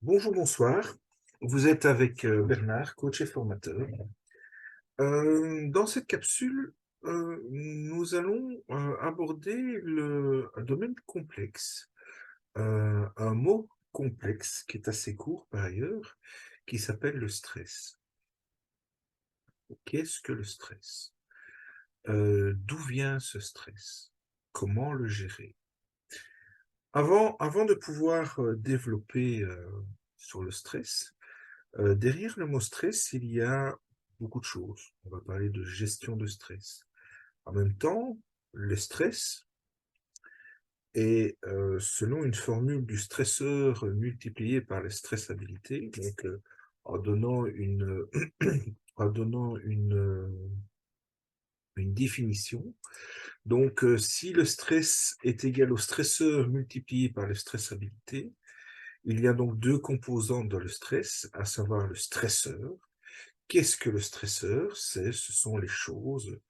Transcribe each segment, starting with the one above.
Bonjour, bonsoir. Vous êtes avec Bernard, coach et formateur. Dans cette capsule, nous allons aborder un domaine complexe, un mot complexe qui est assez court par ailleurs, qui s'appelle le stress. Qu'est-ce que le stress? D'où vient ce stress? Comment le gérer? Avant de pouvoir développer sur le stress, derrière le mot stress, il y a beaucoup de choses. On va parler de gestion de stress. En même temps, le stress est, selon une formule du stresseur multiplié par la stressabilité, donc en donnant en donnant une définition. Donc, si le stress est égal au stresseur multiplié par la stressabilité, il y a donc deux composantes dans le stress, à savoir le stresseur. Qu'est-ce que le stresseur? Ce sont les choses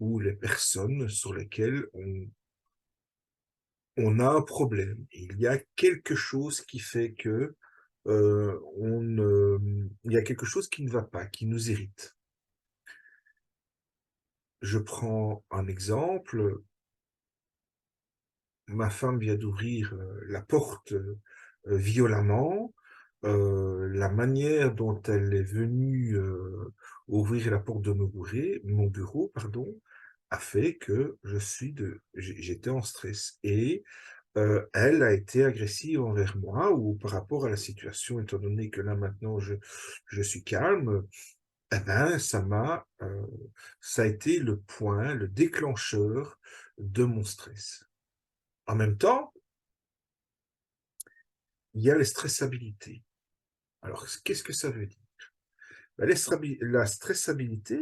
ou les personnes sur lesquelles on a un problème. Il y a quelque chose qui fait que il y a quelque chose qui ne va pas, qui nous irrite. Je prends un exemple. Ma femme vient d'ouvrir la porte violemment. La manière dont elle est venue ouvrir la porte de mon bureau, pardon, a fait que j'étais en stress. Et elle a été agressive envers moi ou par rapport à la situation, étant donné que là maintenant je suis calme, eh ben, ça a été le point, le déclencheur de mon stress. En même temps, il y a les stressabilités. Alors, qu'est-ce que ça veut dire? Ben, la stressabilité,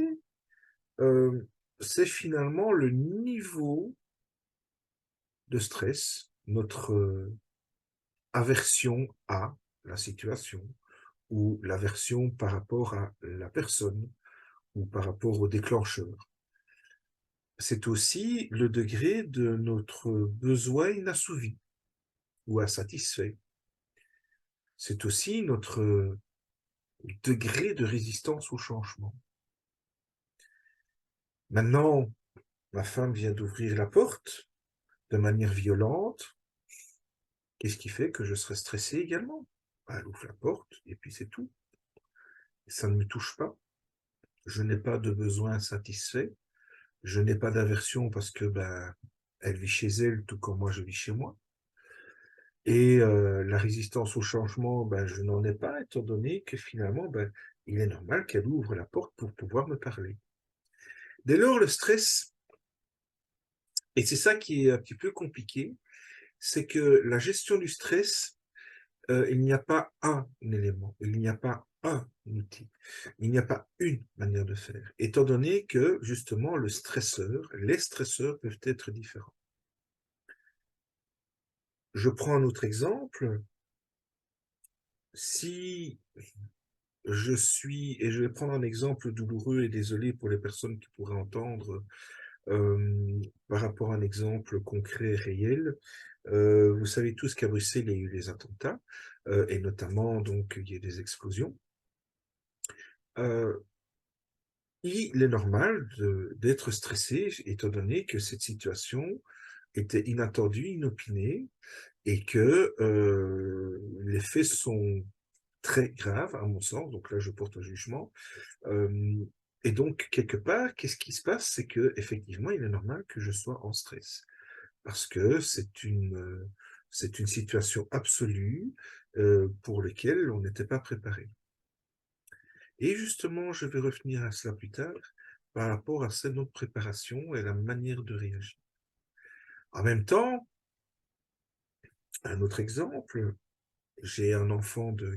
euh, c'est finalement le niveau de stress, notre aversion à la situation ou l'aversion par rapport à la personne ou par rapport au déclencheur. C'est aussi le degré de notre besoin inassouvi ou insatisfait. C'est aussi notre degré de résistance au changement. Maintenant, ma femme vient d'ouvrir la porte de manière violente. Qu'est-ce qui fait que je serais stressé également? Elle ouvre la porte et puis c'est tout. Ça ne me touche pas. Je n'ai pas de besoin satisfait. Je n'ai pas d'aversion parce que elle vit chez elle tout comme moi je vis chez moi. Et la résistance au changement, je n'en ai pas, étant donné que finalement, il est normal qu'elle ouvre la porte pour pouvoir me parler. Dès lors, le stress, et c'est ça qui est un petit peu compliqué, c'est que la gestion du stress, il n'y a pas un élément, il n'y a pas un outil, il n'y a pas une manière de faire, étant donné que justement les stresseurs peuvent être différents. Je prends un autre exemple. Si et je vais prendre un exemple douloureux et désolé pour les personnes qui pourraient entendre par rapport à un exemple concret réel. Vous savez tous qu'à Bruxelles, il y a eu des attentats, et notamment, donc, il y a des explosions. Euh, il est normal d'être stressé, étant donné que cette situation était inattendue, inopinée, et que les faits sont très graves, à mon sens, donc là je porte un jugement. Euh, et donc, quelque part, qu'est-ce qui se passe? C'est que effectivement, il est normal que je sois en stress, parce que c'est une situation absolue pour laquelle on n'était pas préparé. Et justement, je vais revenir à cela plus tard, par rapport à cette notre préparation et la manière de réagir. En même temps, un autre exemple, j'ai un enfant de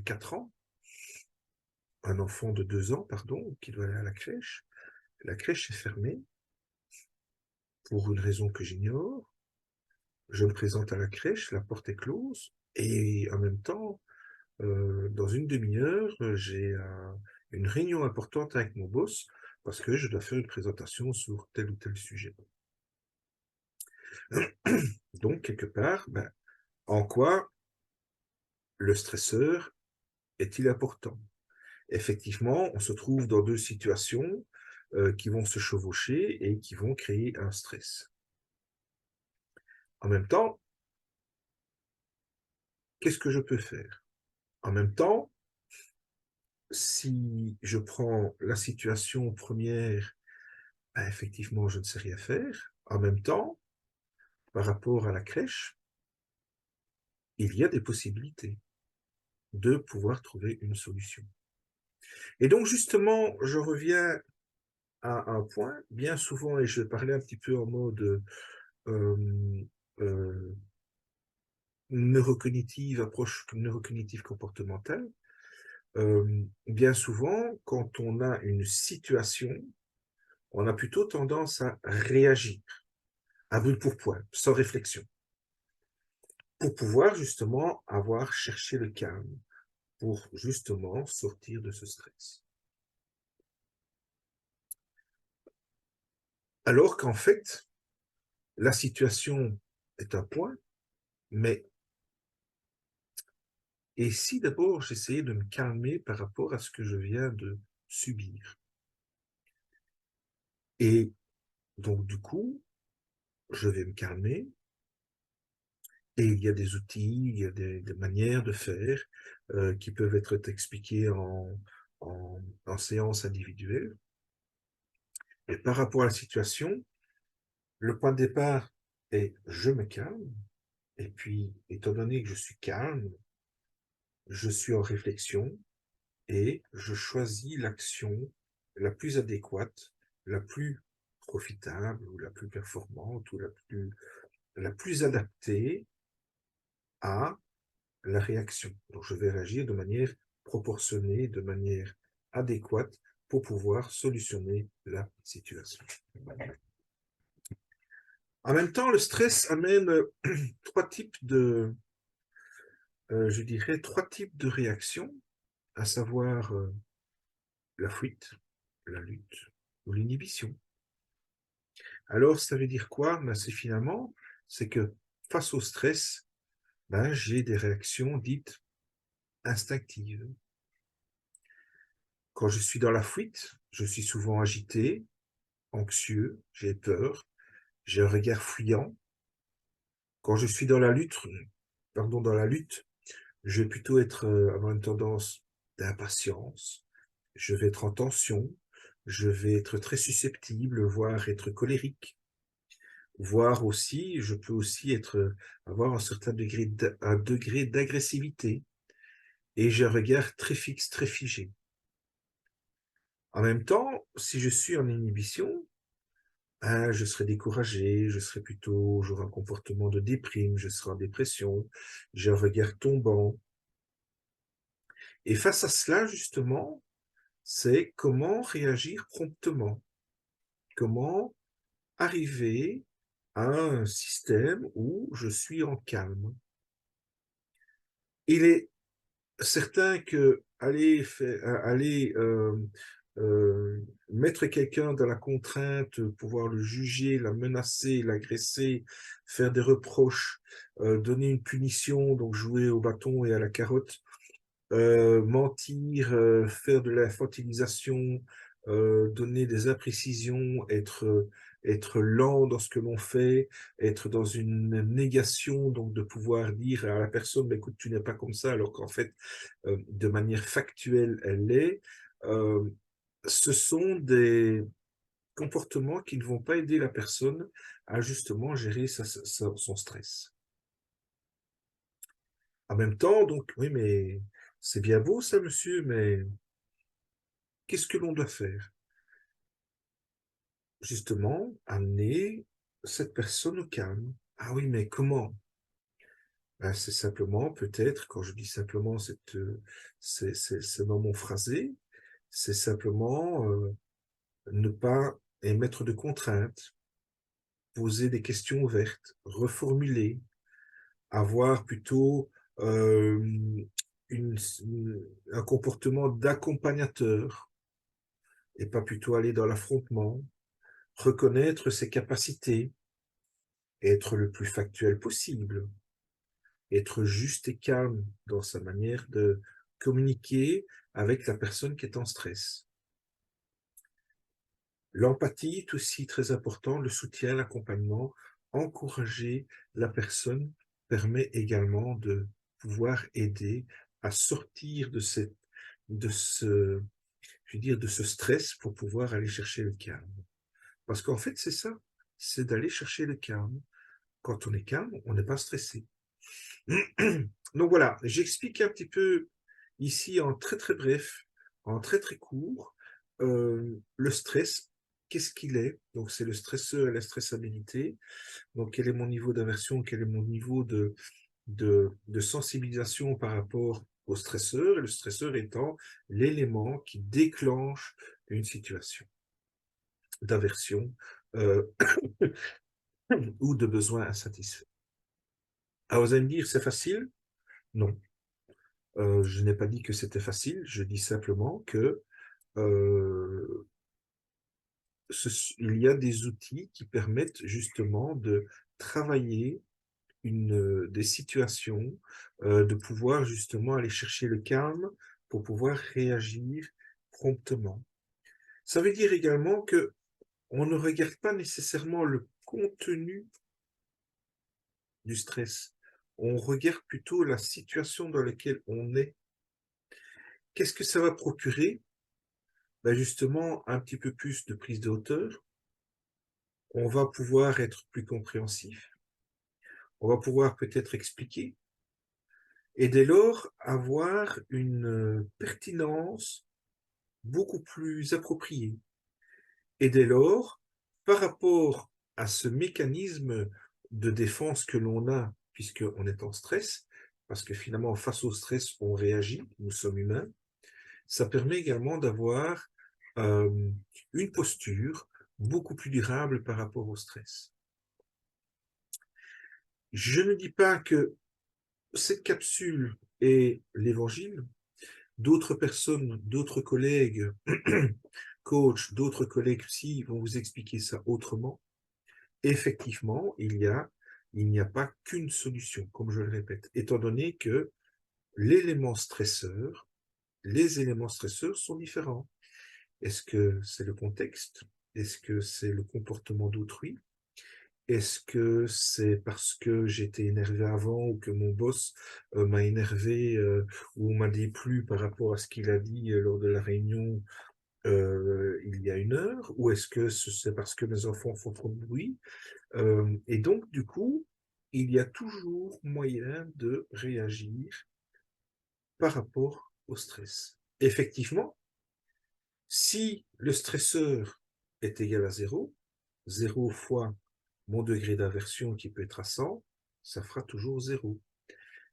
2 ans, pardon, qui doit aller à la crèche. La crèche est fermée pour une raison que j'ignore. Je me présente à la crèche, la porte est close, et en même temps, dans une demi-heure, j'ai une réunion importante avec mon boss parce que je dois faire une présentation sur tel ou tel sujet. Donc, quelque part, en quoi le stresseur est-il important? Effectivement, on se trouve dans deux situations qui vont se chevaucher et qui vont créer un stress. En même temps, qu'est-ce que je peux faire? En même temps, si je prends la situation première, ben, effectivement, je ne sais rien faire. En même temps, par rapport à la crèche, il y a des possibilités de pouvoir trouver une solution. Et donc, justement, je reviens à un point, bien souvent, et je vais parler un petit peu en mode euh, euh, neurocognitive, approche neurocognitive comportementale. Bien souvent, quand on a une situation, on a plutôt tendance à réagir à brûle pour point, sans réflexion, pour pouvoir justement avoir cherché le calme, pour justement sortir de ce stress. Alors qu'en fait, la situation est un point, mais et si d'abord j'essayais de me calmer par rapport à ce que je viens de subir? Et donc du coup, je vais me calmer, et il y a des outils, il y a des manières de faire qui peuvent être expliquées en séance individuelle. Et par rapport à la situation, le point de départ est je me calme, et puis étant donné que je suis calme, je suis en réflexion, et je choisis l'action la plus adéquate, la plus profitable, ou la plus performante, ou la plus adaptée à la réaction. Donc, je vais réagir de manière proportionnée, de manière adéquate pour pouvoir solutionner la situation. En même temps, le stress amène trois types de, je dirais, trois types de réactions, à savoir la fuite, la lutte ou l'inhibition. Alors, ça veut dire quoi? Ben, c'est que face au stress, ben, j'ai des réactions dites instinctives. Quand je suis dans la fuite, je suis souvent agité, anxieux, j'ai peur, j'ai un regard fuyant. Quand je suis dans la lutte, je vais plutôt avoir une tendance d'impatience, je vais être en tension, je vais être très susceptible, voire être colérique, voire aussi, je peux aussi avoir un degré d'agressivité, et j'ai un regard très fixe, très figé. En même temps, si je suis en inhibition, je serai découragé, j'aurai un comportement de déprime, je serai en dépression, j'ai un regard tombant. Et face à cela, justement, c'est comment réagir promptement, comment arriver à un système où je suis en calme. Il est certain que mettre quelqu'un dans la contrainte, pouvoir le juger, la menacer, l'agresser, faire des reproches, donner une punition, donc jouer au bâton et à la carotte, mentir, faire de l'infantilisation, donner des imprécisions, être lent dans ce que l'on fait, être dans une négation, donc de pouvoir dire à la personne, bah, écoute, tu n'es pas comme ça, alors qu'en fait, de manière factuelle, elle l'est. Euh, Ce sont des comportements qui ne vont pas aider la personne à justement gérer son stress. En même temps, donc, oui, mais c'est bien beau ça, monsieur, mais qu'est-ce que l'on doit faire? Justement, amener cette personne au calme. Ah oui, mais comment? Ben, c'est simplement, peut-être, quand je dis simplement, c'est dans mon phrasé, c'est simplement ne pas émettre de contraintes, poser des questions ouvertes, reformuler, avoir plutôt euh, une, un comportement d'accompagnateur et pas plutôt aller dans l'affrontement, reconnaître ses capacités, être le plus factuel possible, être juste et calme dans sa manière communiquer avec la personne qui est en stress. L'empathie est aussi très important, le soutien, l'accompagnement, encourager la personne permet également de pouvoir aider à sortir de ce, je veux dire, de ce stress pour pouvoir aller chercher le calme. Parce qu'en fait, c'est ça, c'est d'aller chercher le calme. Quand on est calme, on n'est pas stressé. Donc voilà, j'explique un petit peu ici en très très bref, en très très court, le stress, qu'est-ce qu'il est? Donc c'est le stresseur et la stressabilité. Donc quel est mon niveau d'aversion, quel est mon niveau de sensibilisation par rapport au stresseur, et le stresseur étant l'élément qui déclenche une situation d'aversion euh, ou de besoin insatisfait. Alors vous allez me dire, c'est facile? Non. Je n'ai pas dit que c'était facile, je dis simplement que euh, il y a des outils qui permettent justement de travailler des situations, de pouvoir justement aller chercher le calme pour pouvoir réagir promptement. Ça veut dire également que on ne regarde pas nécessairement le contenu du stress, on regarde plutôt la situation dans laquelle on est. Qu'est-ce que ça va procurer? Ben justement, un petit peu plus de prise de hauteur, on va pouvoir être plus compréhensif, on va pouvoir peut-être expliquer, et dès lors avoir une pertinence beaucoup plus appropriée. Et dès lors, par rapport à ce mécanisme de défense que l'on a, puisqu'on est en stress, parce que finalement, face au stress, on réagit, nous sommes humains, ça permet également d'avoir euh, une posture beaucoup plus durable par rapport au stress. Je ne dis pas que cette capsule est l'évangile. D'autres personnes, d'autres collègues, coachs, d'autres collègues psy vont vous expliquer ça autrement. Effectivement, il n'y a pas qu'une solution, comme je le répète, étant donné que l'élément stresseur, les éléments stresseurs sont différents. Est-ce que c'est le contexte? Est-ce que c'est le comportement d'autrui? Est-ce que c'est parce que j'étais énervé avant ou que mon boss m'a énervé ou m'a déplu par rapport à ce qu'il a dit lors de la réunion il y a une heure? Ou est-ce que c'est parce que mes enfants font trop de bruit? Et donc, du coup, il y a toujours moyen de réagir par rapport au stress. Effectivement, si le stresseur est égal à 0, 0 fois mon degré d'aversion qui peut être à 100, ça fera toujours 0.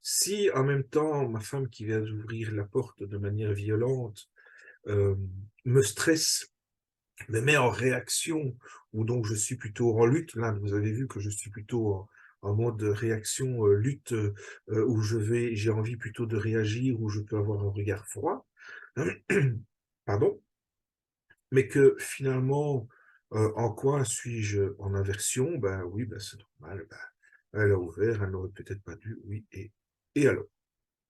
Si en même temps, ma femme qui vient d'ouvrir la porte de manière violente euh, me stresse, me met en réaction, ou donc je suis plutôt en lutte, là vous avez vu que je suis plutôt en mode réaction, lutte, où j'ai envie plutôt de réagir, où je peux avoir un regard froid, pardon, mais que finalement, en quoi suis-je en aversion? Ben oui, ben c'est normal, ben, elle a ouvert, elle n'aurait peut-être pas dû, oui, et alors?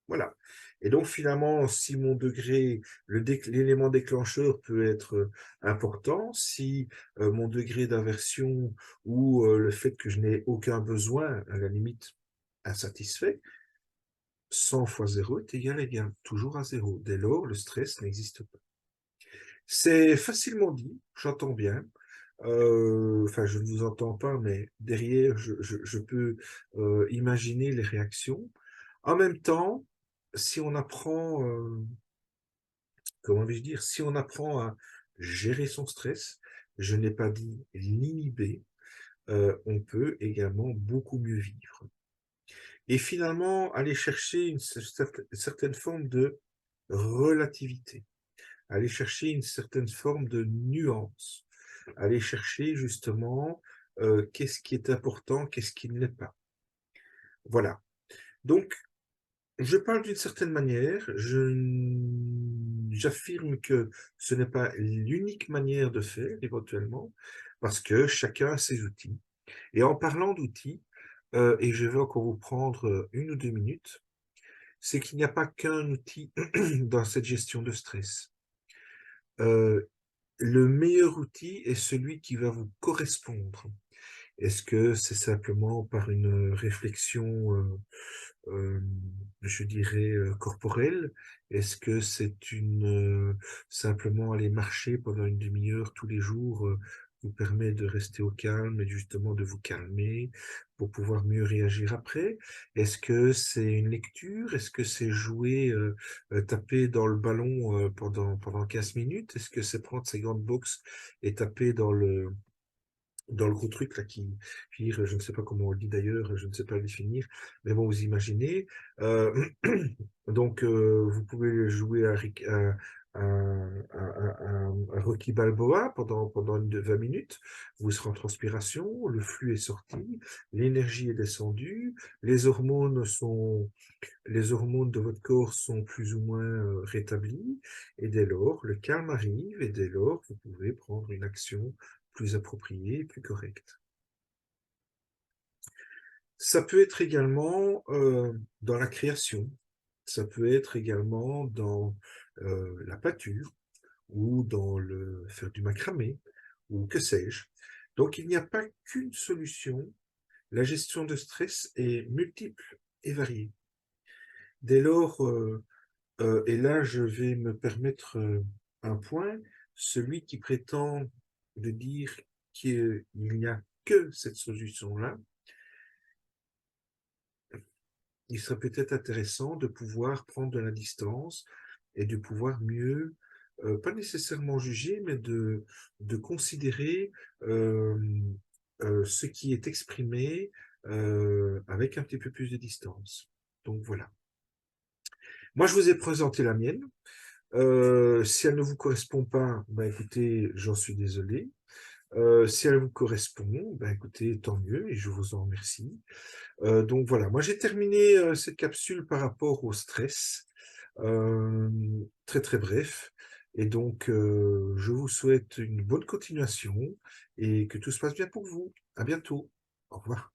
Voilà. Et donc finalement, si mon degré, l'élément déclencheur peut être important, si mon degré d'aversion ou le fait que je n'ai aucun besoin, à la limite, insatisfait, 100 fois 0 est égal à égal, toujours à 0. Dès lors, le stress n'existe pas. C'est facilement dit, j'entends bien. Enfin, je ne vous entends pas, mais derrière, je peux imaginer les réactions. En même temps, si on apprend, comment vais-je dire, si on apprend à gérer son stress, je n'ai pas dit l'inhiber, on peut également beaucoup mieux vivre. Et finalement, aller chercher une certaine forme de relativité, aller chercher une certaine forme de nuance, aller chercher justement qu'est-ce qui est important, qu'est-ce qui ne l'est pas. Voilà. Donc, je parle d'une certaine manière, j'affirme que ce n'est pas l'unique manière de faire, éventuellement, parce que chacun a ses outils. Et en parlant d'outils, et je vais encore vous prendre 1 ou 2 minutes, c'est qu'il n'y a pas qu'un outil dans cette gestion de stress. Le meilleur outil est celui qui va vous correspondre. Est-ce que c'est simplement par une réflexion, je dirais, corporelle? Est-ce que c'est simplement aller marcher pendant une demi-heure tous les jours vous permet de rester au calme et justement de vous calmer pour pouvoir mieux réagir après? Est-ce que c'est une lecture? Est-ce que c'est jouer, taper dans le ballon pendant 15 minutes? Est-ce que c'est prendre ses gants de boxe et taper dans le gros truc là je ne sais pas comment on le dit d'ailleurs, je ne sais pas le définir, mais bon, vous imaginez. Donc, vous pouvez jouer à Rocky Balboa pendant 20 minutes. Vous serez en transpiration, le flux est sorti, l'énergie est descendue, les hormones de votre corps sont plus ou moins rétablies, et dès lors, le calme arrive, et dès lors, vous pouvez prendre une action plus appropriée et plus correcte. Ça peut être également dans la création, ça peut être également dans la pâture, ou dans le faire du macramé, ou que sais-je. Donc, il n'y a pas qu'une solution. La gestion de stress est multiple et variée. Dès lors, et là, je vais me permettre un point, celui qui prétend de dire qu'il n'y a que cette solution-là, il serait peut-être intéressant de pouvoir prendre de la distance et de pouvoir mieux, pas nécessairement juger, mais de considérer ce qui est exprimé avec un petit peu plus de distance. Donc voilà. Moi, je vous ai présenté la mienne. Si elle ne vous correspond pas, ben écoutez, j'en suis désolé. Si elle vous correspond, ben écoutez, tant mieux et je vous en remercie. Donc voilà, moi j'ai terminé cette capsule par rapport au stress, euh, très très bref. Et donc, je vous souhaite une bonne continuation et que tout se passe bien pour vous. À bientôt. Au revoir.